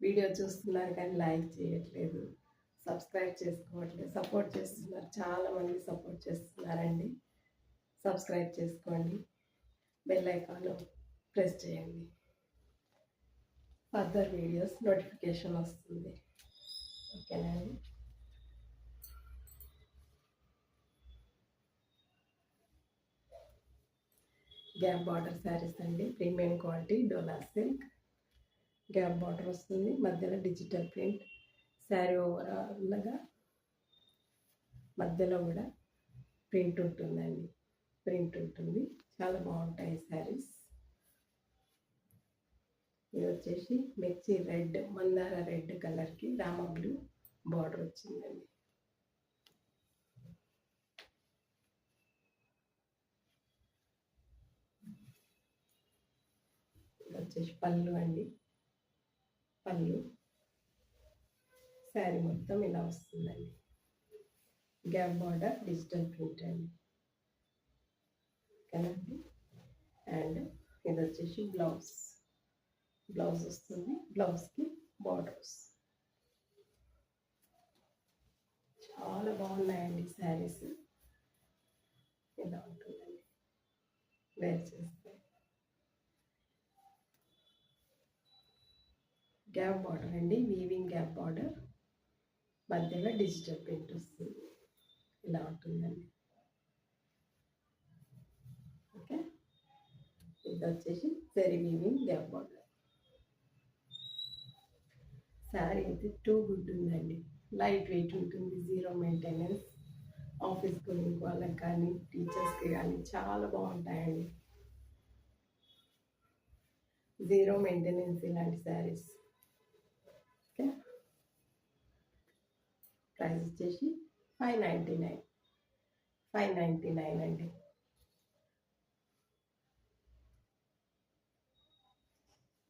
Video చూస్తున్నారు కానీ like చేయట్లేదు, సబ్స్క్రైబ్ చేసుకోవట్లేదు. సపోర్ట్ చేస్తున్నారు, చాలామంది సపోర్ట్ చేస్తున్నారండి. సబ్స్క్రైబ్ చేసుకోండి, బెల్ ఐకాన్ ప్రెస్ చేయండి. ఫర్దర్ వీడియోస్ నోటిఫికేషన్ వస్తుంది. ఓకేనా అండి. గ్యాప్ బార్డర్ శారీస్ అండి, ప్రీమియం క్వాలిటీ డోలా సిల్క్. గ్యాప్ బార్డర్ వస్తుంది, మధ్యలో డిజిటల్ ప్రింట్. శారీ ఓవరాల్గా మధ్యలో కూడా ప్రింట్ ఉంటుందండి, ప్రింట్ ఉంటుంది. చాలా బాగుంటాయి శారీస్. ఇది వచ్చేసి మిర్చి రెడ్, మందార రెడ్ కలర్కి రామ బ్లూ బార్డర్ వచ్చిందండి. ఇది వచ్చేసి పళ్ళు అండి, పళ్ళు. శారీ మొత్తం ఇలా వస్తుందండి. గ్యాప్ బార్డర్ డిజిటల్ ప్రింట్ అండి కదండి. అండ్ ఇది వచ్చేసి బ్లౌజ్, బ్లౌజ్ వస్తుంది. బ్లౌజ్కి బార్డర్స్ చాలా బాగున్నాయండి శారీస్. ఇలా ఉంటుందండి వేర్ చేస్తే. గ్యాప్ బార్డర్ అండి, వీవింగ్ గ్యాప్ బార్డర్, మధ్యలో డిజిటల్ ప్రింట్ వస్తుంది. ఇలా ఉంటుందండి. ఓకే, ఇది వచ్చేసి zari weaving gap border. Sari అయితే టూ గుడ్ ఉందండి, లైట్ వెయిట్ ఉంటుంది, జీరో మెయింటెనెన్స్. ఆఫీస్ గోయింగ్ వాళ్ళకి కానీ టీచర్స్కి కానీ చాలా బాగుంటాయండి. జీరో మెయింటెనెన్స్ ఇలాంటి శారీస్. ఓకే, ప్రైస్ వచ్చేసి 599, 599 అండి.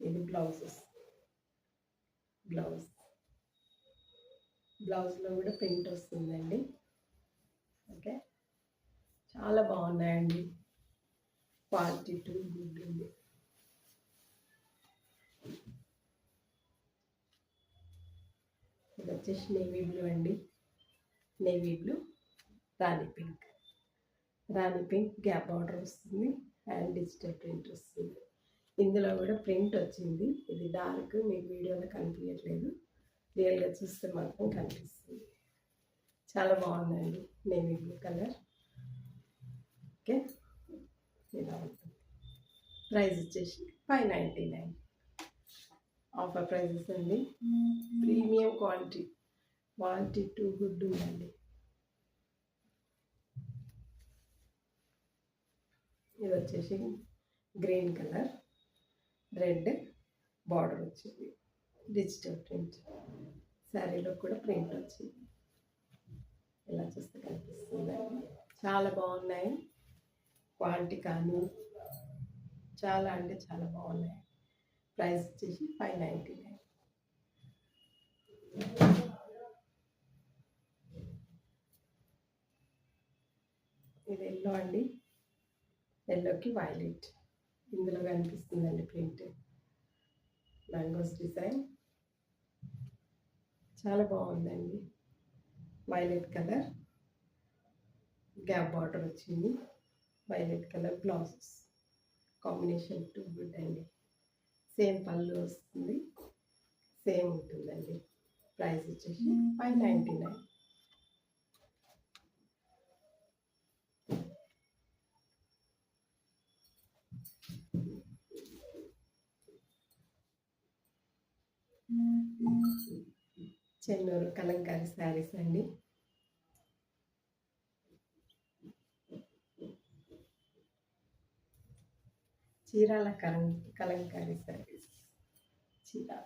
ఇది బ్లౌజెస్, బ్లౌజ్లో కూడా ప్రింట్ వస్తుందండి. ఓకే, చాలా బాగున్నాయండి, క్వాలిటీ టూ గుడ్ ఉంది. ఇది వచ్చేసి నేవీ బ్లూ అండి, నేవీ బ్లూ, రాణి పింక్. రాణి పింక్ గ్యాప్ బార్డర్ వస్తుంది అండ్ డిజిటల్ ప్రింట్ వస్తుంది. ఇందులో కూడా ప్రింట్ వచ్చింది. ఇది డార్క్, మీకు వీడియోలో కనిపించట్లేదు, రియల్గా చూస్తే మాత్రం కనిపిస్తుంది. చాలా బాగుందండి నేవీ బ్లూ కలర్. ఓకే, ఇలా ఉంటుంది. ప్రైస్ వచ్చేసి 599. ఆఫర్ ప్రైజెస్ అండి, premium quality, quality too good ఉందండి. ఇది వచ్చేసి గ్రీన్ కలర్, రెడ్ బార్డర్ వచ్చింది, డిజిటల్ ప్రింట్. శారీలో కూడా ప్రింట్ వచ్చింది. ఇలా చూస్తే కనిపిస్తుందండి. చాలా బాగున్నాయి, క్వాలిటీ కానీ చాలా అంటే చాలా బాగున్నాయి. ప్రైస్ వచ్చేసి 599. ఇది ఎల్లో అండి, ఎల్లోకి వైలెట్. ఇందులో కనిపిస్తుందండి ప్రింట్, మ్యాంగోస్ డిజైన్. చాలా బాగుందండి. వైలెట్ కలర్ గ్యాప్ బార్డర్ వచ్చింది, violet colour blouses combination two good అండి. సేమ్ పళ్ళు వస్తుంది, సేమ్ ఉంటుందండి. ప్రైస్ వచ్చేసి 599. చెన్నూరు కలంకారీ శారీస్ అండి. చీరాల కలంకారీ శారీస్, చీరాల.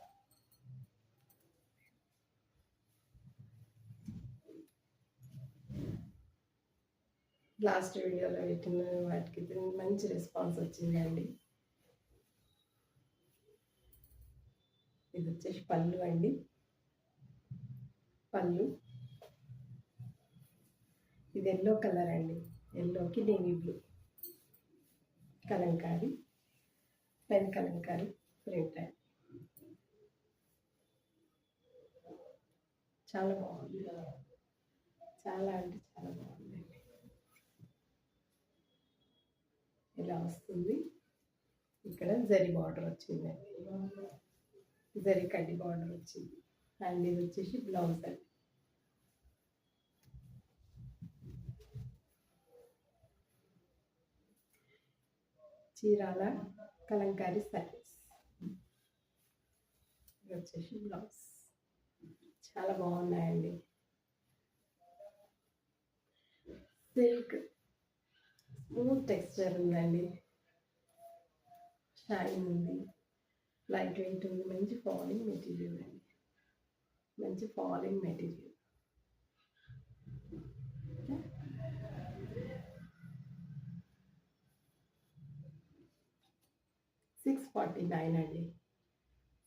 లాస్ట్ వీడియోలో పెట్టిన వాటికి మంచి రెస్పాన్స్ వచ్చిందండి. ఇది వచ్చేసి పళ్ళు అండి, పళ్ళు. ఇది ఎల్లో కలర్ అండి, ఎల్లోకి navy blue Kalamkari, pen Kalamkari print అండి. చాలా బాగుంది, చాలా అంటే చాలా బాగుందండి. ఇలా వస్తుంది. ఇక్కడ జరీ బార్డర్ వచ్చిందండి, జరీ కడ్డీ బార్డర్ వచ్చింది. అండ్ ఇది వచ్చేసి బ్లౌజ్ అండి. చీరాల కలంకారీ సారీస్. ఇది వచ్చేసి బ్లౌజ్. చాలా బాగున్నాయండి. సిల్క్ స్మూత్ టెక్స్చర్ ఉందండి, షైన్ ఉంది, లైట్ వెయిట్ ఉంది, మంచి ఫాలింగ్ మెటీరియల్ అండి, మంచి ఫాలింగ్ మెటీరియల్. 649 అండి,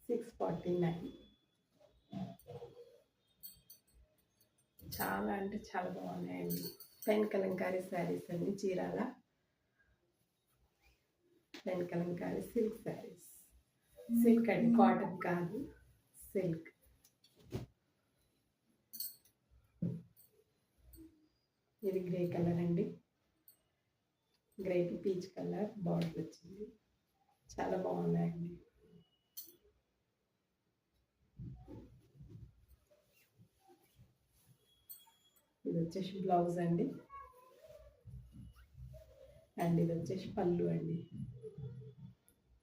649. చాలా అంటే చాలా బాగున్నాయండి. పెన్ కలంకారీ శారీస్ అండి, Chirala pen Kalamkari silk saris. Silk అండి, కాటన్ కాదు, సిల్క్. ఇది గ్రే కలర్ అండి, గ్రేకి పీచ్ కలర్ బార్డర్ వచ్చింది. చాలా బాగున్నాయండి. ఇది వచ్చేసి బ్లౌజ్ అండి, అండ్ ఇది వచ్చేసి పళ్ళు అండి.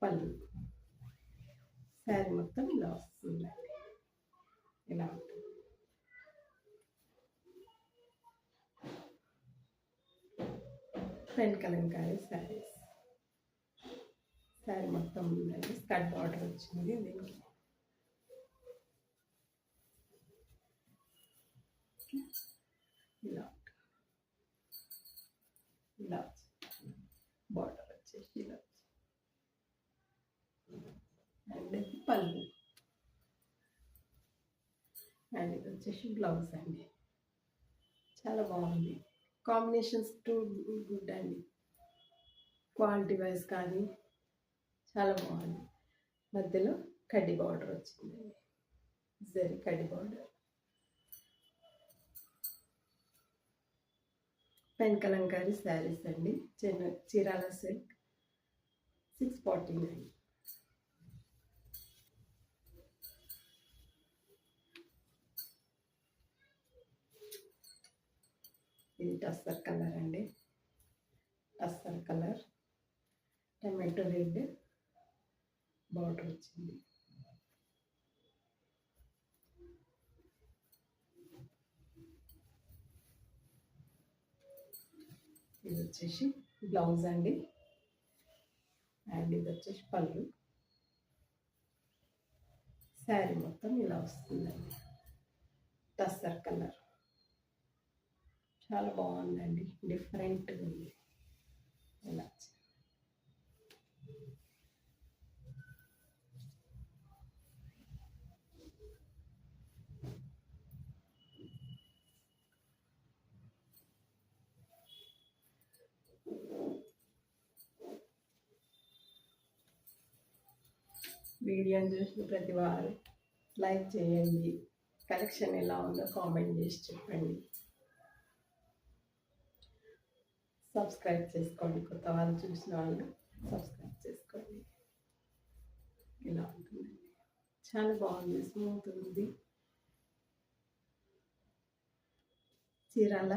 పళ్ళు శారీ మొత్తం ఇలా వస్తుందండి, ఇలా ఉంటుంది. పెన్ కలంకారీ శారీస్. శారీ మొత్తం ఉందండి, స్కర్ట్ బార్డర్ వచ్చింది దీనికి. ఇలా ఇలా బార్డర్ వచ్చేసి ఇలా అండ్ పళ్ళు, అండ్ ఇది వచ్చేసి బ్లౌజ్ అండి. చాలా బాగుంది. కాంబినేషన్స్ టూ గుడ్ అండి, క్వాలిటీ వైజ్ కానీ చాలా బాగుంది. మధ్యలో కడ్డీ బార్డర్ వచ్చిందండి, జరీ కడ్డీ బార్డర్. పెన్ కలంకారీ శారీస్ అండి, చీరాల సిల్క్. 649. ఇది టస్సర్ కలర్ అండి, tussar colour, tomato red border వచ్చింది. ఇది వచ్చేసి బ్లౌజ్ అండి, అండ్ ఇది వచ్చేసి పళ్ళు. శారీ మొత్తం ఇలా వస్తుందండి, టస్సర్ కలర్. చాలా బాగుందండి, డిఫరెంట్గా ఉంది. ఇలా వీడియోని చూసిన ప్రతి వారు లైక్ చేయండి, కలెక్షన్ ఎలా ఉందో కామెంట్ చేసి చెప్పండి, సబ్స్క్రైబ్ చేసుకోండి. కొత్త వాళ్ళు చూసిన వాళ్ళు సబ్స్క్రైబ్ చేసుకోండి. ఇలా ఉంటుంది, చాలా బాగుంది, స్మూత్ ఉంది. Chirala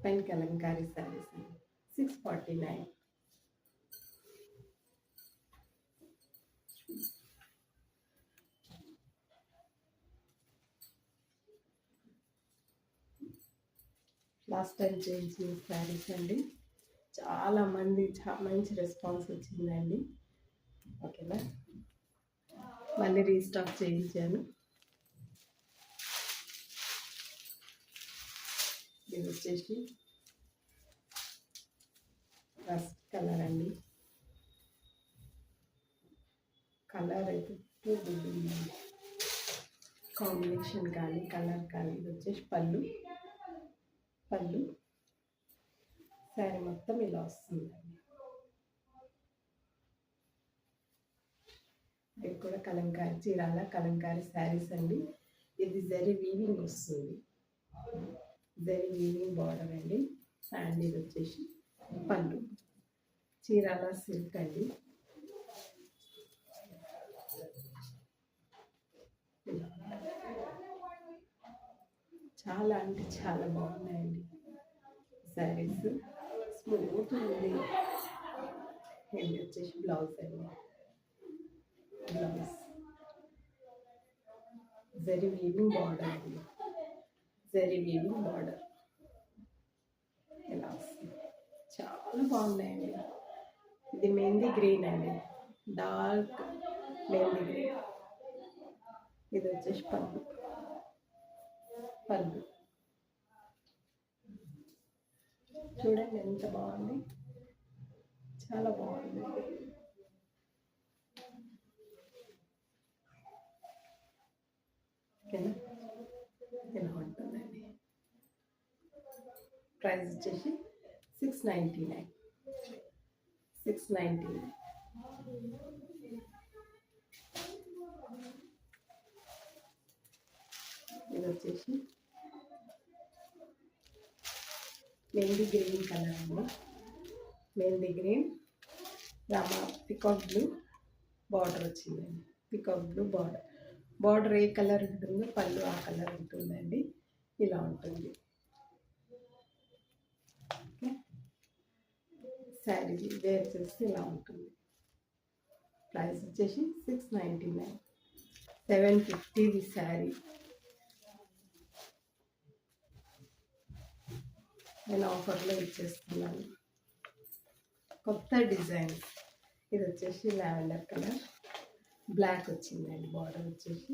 pen Kalamkari saris 649. Last time చేయించిన శారీస్ అండి, చాలా మంచి రెస్పాన్స్ వచ్చిందండి. ఓకేనా, మళ్ళీ రీస్టాక్ చేయించాను. ఇది వచ్చేసి రస్ట్ కలర్ అండి, కలర్ అయితే టూ గుడ్ ఉందండి, కాంబినేషన్ కానీ కలర్ కానీ. ఇది వచ్చేసి పళ్ళు, శారీ మొత్తం ఇలా వస్తుందండి. ఇవి కూడా కలంకారీ చీరాల కలంకారీ శారీస్ అండి. ఇది జరీ వీవింగ్ వస్తుంది, జరీ వీవింగ్ బార్డర్ అండి. అండ్ ఇది వచ్చేసి పళ్ళు, చీరాల సిల్క్ అండి. చాలా అంటే చాలా బాగున్నాయండి శారీస్, స్మూత్ ఉంది. ఇది వచ్చేసి బ్లౌజ్ అండి. బ్లౌజ్ జరీ వీవింగ్ బార్డర్ అండి, జరీ వీవింగ్ బార్డర్ ఇలా వస్తుంది. చాలా బాగున్నాయండి. ఇది మెహందీ గ్రీన్ అండి, డార్క్ మెహందీ గ్రీన్. ఇది వచ్చేసి పళ్ళు, పళ్ళు చూడండి ఎంత బాగుంది, చాలా బాగుంది. ఓకేనా, ఇలా ఉంటుందండి. ప్రైస్ వచ్చేసి 699, 699. ఇది వచ్చేసి మెహందీ గ్రీన్ కలర్ అండి, mehndi green Rama peacock blue border వచ్చిందండి. పికాక్ బ్లూ బార్డర్, బార్డర్ ఏ కలర్ ఉంటుందో పళ్ళు ఆ కలర్ ఉంటుందండి. ఇలా ఉంటుంది శారీ వేర్ చేస్తే ఇలా ఉంటుంది. ప్రైస్ వచ్చేసి 699, 750 ఈ శారీ. నేను ఆఫర్లో ఇచ్చేస్తున్నాను. కొత్త డిజైన్. ఇది వచ్చేసి లావెండర్ కలర్, బ్లాక్ వచ్చిందండి. బార్డర్ వచ్చేసి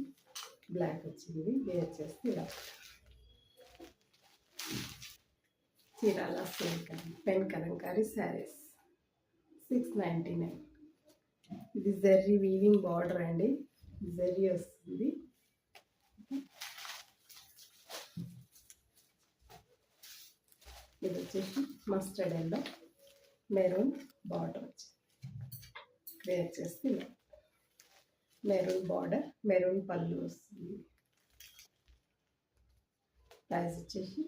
బ్లాక్ వచ్చింది. వేర్ చేస్తే ఇలా చీరాల సిల్క్ పెన్ కలంకారీ శారీస్ 699. ఇది జరీ వీవింగ్ బార్డర్ అండి, జరీ వస్తుంది. ఇది వచ్చేసి మస్టర్డ్ ఎల్లో మెరూన్ బార్డర్ వచ్చింది. వేర్ చేస్తే మెరూన్ బార్డర్, మెరూన్ పళ్ళు వస్తుంది. ప్రైస్ వచ్చేసి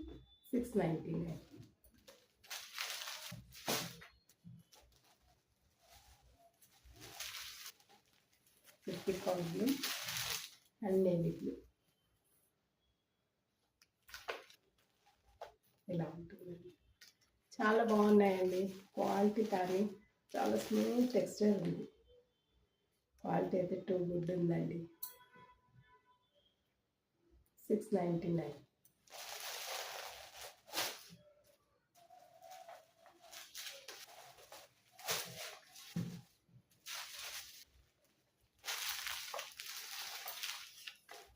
699. Peacock blue and navy blue ఇలా ఉంటుందండి. చాలా బాగున్నాయండి. క్వాలిటీ కానీ చాలా స్మూత్ టెక్స్చర్ ఉంది. క్వాలిటీ అయితే టూ గుడ్ ఉందండి. 699.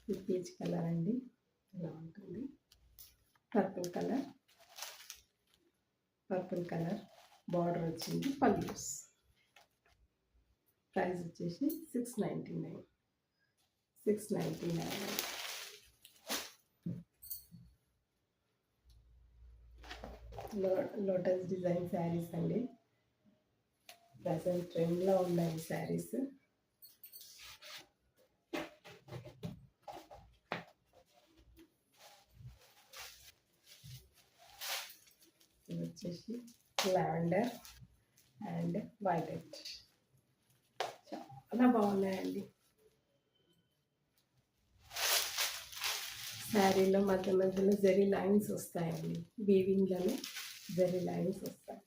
ఇది పీచ్ కలర్ అండి, ఇలా ఉంటుంది. Purple colour, purple colour border వచ్చింది. పల్లూస్. ప్రైస్ వచ్చేసి 699, 699. లోటస్ డిజైన్ శారీస్ అండి. ప్రజెంట్ ట్రెండ్లో ఉన్నాయి శారీస్. ఇది వచ్చేసి లావెండర్ అండ్ వైలెట్. చాలా బాగున్నాయండి. శారీలో మధ్య మధ్యలో జరీ లైన్స్ వస్తాయండి, వీవింగ్లోనే జరీ లైన్స్ వస్తాయి.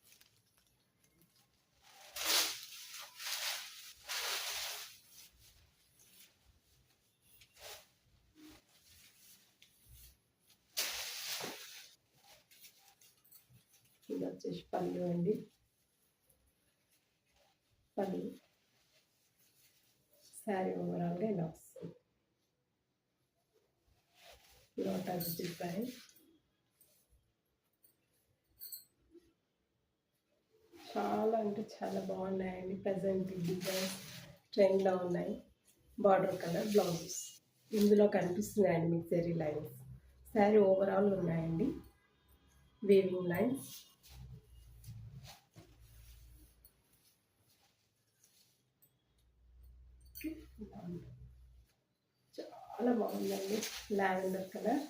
ఇది వచ్చేసి పళ్ళు అండి, పళ్ళు. శారీ ఓవరాల్గా ఇలా వస్తుంది. లోటస్ డిజైన్ చాలా అంటే చాలా బాగున్నాయండి. ప్రజెంట్ డిజైన్స్ ట్రెండ్లో ఉన్నాయి. బార్డర్ కలర్ బ్లౌజెస్ ఇందులో కనిపిస్తున్నాయండి మీకు జరీ లైన్స్. శారీ ఓవరాల్ ఉన్నాయండి వీవింగ్ లైన్స్. ఇలా ఉంటుంది. చాలా బాగుందండి. Lavender colour,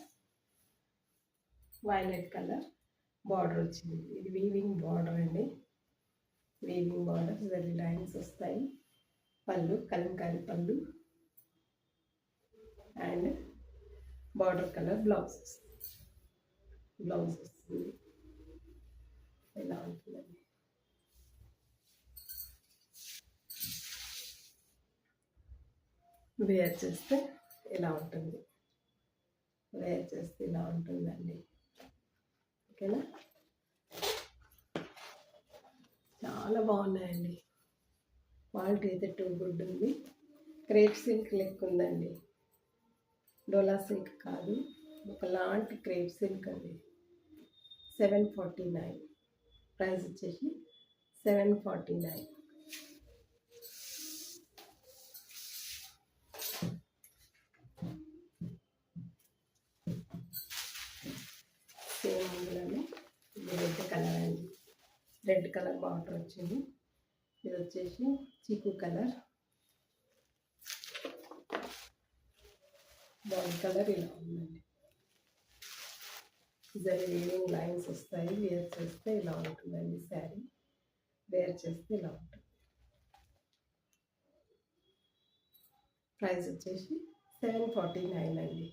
violet colour border వచ్చింది. ఇది వీవింగ్ బార్డర్ అండి. వీవింగ్ బార్డర్ జరీ లైన్స్ వస్తాయి. పళ్ళు కలంకారీ పళ్ళు అండ్ బార్డర్ కలర్ బ్లౌజ్ వస్తుంది. ఇలా ఉంటుందండి. వేర్ చేస్తే ఇలా ఉంటుంది. వేర్ చేస్తే ఇలా ఉంటుందండి. ఓకేనా? చాలా బాగున్నాయండి. క్వాలిటీ అయితే టూ గుడ్ ఉంది. క్రేప్ సిల్క్ లెక్క ఉందండి. డోలా సిల్క్ కాదు, ఒకలాంటి క్రేప్ సిల్క్ అండి. 749. ప్రైస్ వచ్చేసి 749. సేమ్ అందులోనే ఇది రెడ్ కలర్ అండి. రెడ్ కలర్ బార్డర్ వచ్చింది. ఇది వచ్చేసి చీకు కలర్, బ్రౌన్ కలర్ ఇలా ఉందండి. జరీ వీవింగ్ లైన్స్ వస్తాయి. వేర్ చేస్తే ఇలా ఉంటుందండి. శారీ వేర్ చేస్తే ఇలా ఉంటుంది. ప్రైస్ వచ్చేసి 749 అండి.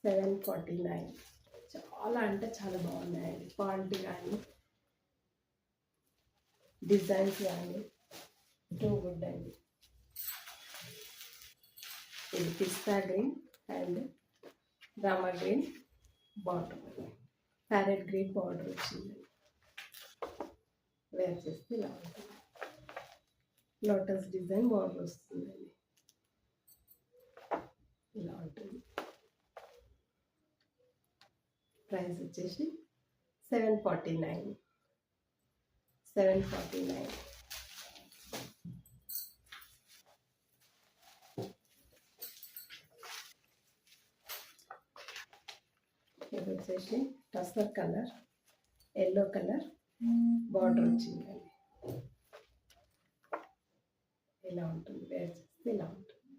749. చాలా అంటే చాలా బాగున్నాయండి. క్వాలిటీ కానీ డిజైన్స్ కానీ టూ గుడ్ అండి. ఇది పిస్తా green and Rama green border, parrot green border వచ్చింది. వేర్ చేస్తే ఇలా ఉంటుంది. లోటస్ డిజైన్ బార్డర్ వస్తుందండి. ఇలా ఉంటుంది. ప్రైస్ వచ్చేసి 749. 749. ఇది వచ్చేసి tussar colour, yellow colour border వచ్చిందండి. ఇలా ఉంటుంది. వేర్ చేస్తే ఇలా ఉంటుంది.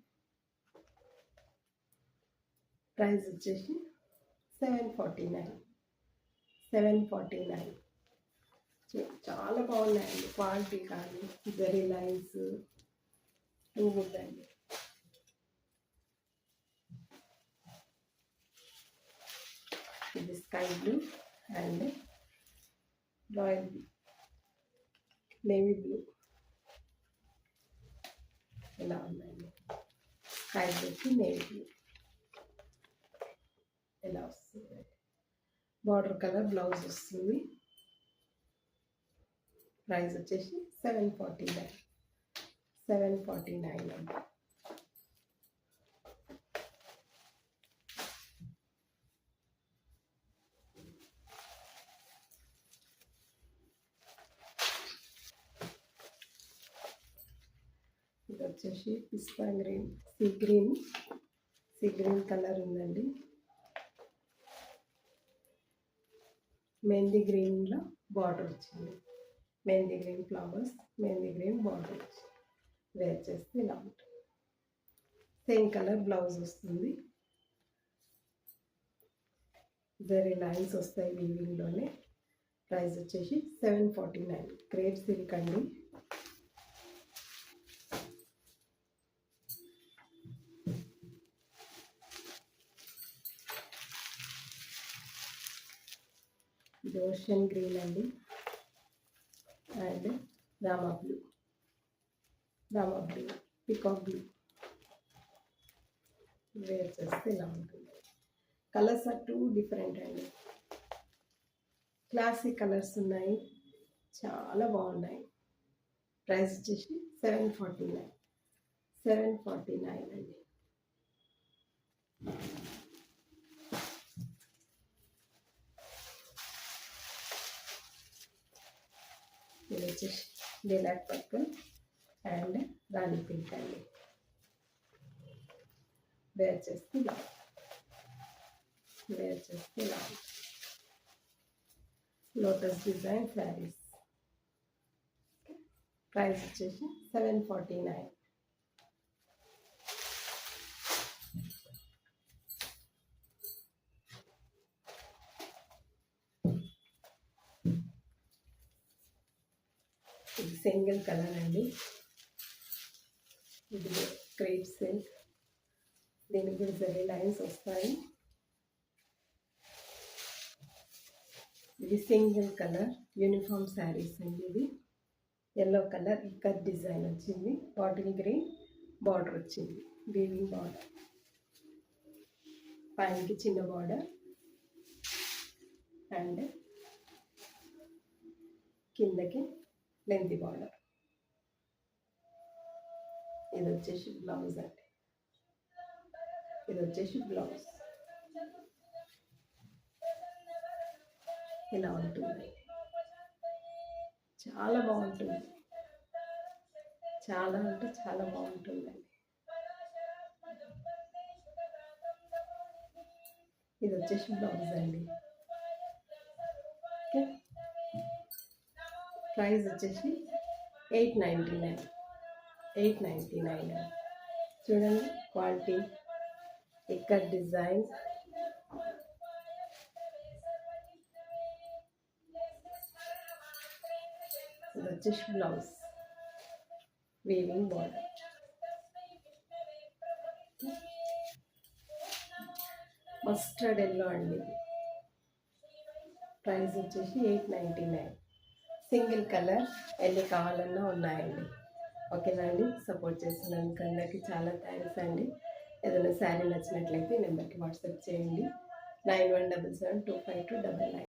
ప్రైస్ వచ్చేసి 749. 749. చాలా బాగున్నాయండి. క్వాలిటీ కానీ జరీ లైన్స్ టూ గుడ్ అండి. ఇది sky blue and royal blue, navy blue ఇలా ఉందండి. స్కై బ్లూకి నేవీ బ్లూ ఇలా వస్తుంది. బార్డర్ కలర్ బ్లౌజ్ వస్తుంది. ప్రైస్ వచ్చేసి 749. 749 అండి. ఇది వచ్చేసి పిస్తా గ్రీన్, సీ గ్రీన్ కలర్ ఉందండి. మెహందీ గ్రీన్లో బార్డర్ వచ్చింది. Mehndi green flowers, mehndi green border వచ్చింది. వేర్ చేస్తే ఇలా ఉంటుంది. సేమ్ కలర్ బ్లౌజ్ వస్తుంది. జరీ లైన్స్ వస్తాయి వీవింగ్లోనే. ప్రైస్ వచ్చేసి 749. క్రేప్ సిల్క్ అండి. ఇది ఓషన్ గ్రీన్ అండి and Rama blue, peacock blue. Wear చేస్తే ఇలా ఉంటుంది. కలర్స్ ఆర్ టూ డిఫరెంట్ అండి. క్లాసిక్ కలర్స్ ఉన్నాయి, చాలా బాగున్నాయి. ప్రైస్ వచ్చేసి 749. 749 అండి. ఇది వచ్చేసి lilac purple and Rani pink అండి. వేర్ చేస్తే ఇలా లోటస్ డిజైన్ శారీస్. ప్రైస్ వచ్చేసి 749. సింగిల్ కలర్ అండి. ఇది క్రేప్ సిల్క్, దీనికి కూడా జరీ లైన్స్ వస్తాయి. ఇది సింగిల్ కలర్ యూనిఫామ్ శారీస్ అండి. ఇది ఎల్లో కలర్ ఇక్కత్ డిజైన్ వచ్చింది, బాటిల్ గ్రీన్ బార్డర్ వచ్చింది, వీవింగ్ బార్డర్, పైనకి చిన్న బార్డర్ అండ్ కిందకి లెంతీ బార్డర్. ఇది వచ్చేసి బ్లౌజ్ అండి. ఇది వచ్చేసి బ్లౌజ్ ఇలా ఉంటుంది. చాలా బాగుంటుంది, చాలా అంటే చాలా బాగుంటుందండి. ఇది వచ్చేసి బ్లౌజ్ అండి. ఓకే, ప్రైస్ వచ్చేసి 899 చూడండి. క్వాలిటీ, ఇక్కత్ డిజైన్, ఇది వచ్చేసి blouse, weaving border. Mustard yellow అండి. ప్రైస్ వచ్చేసి 899. సింగిల్ కలర్ ఎన్ని కావాలన్నా ఉన్నాయండి. ఓకేనా అండి, సపోర్ట్ చేసినందుకు అందరికీ చాలా థ్యాంక్స్ అండి. ఏదైనా శారీ నచ్చినట్లయితే ఈ నెంబర్కి వాట్సాప్ చేయండి, 9177252999.